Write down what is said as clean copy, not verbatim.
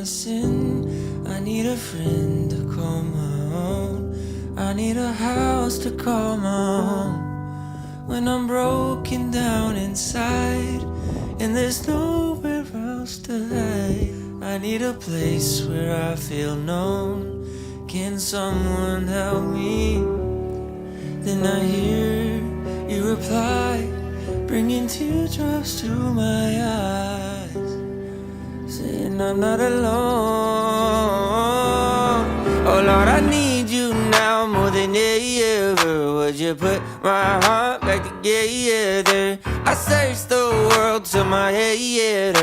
my sin. I need a friend to call my own. I need a house to call my home. When I'm broken down inside and there's nowhere else to hide, I need a place where I feel known. Can someone help me? Then I hear you reply, bringing teardrops to my eyes, saying I'm not alone. Oh Lord, I need you now more than ever. Would you put my heart back together? I searched the world till my head hurt.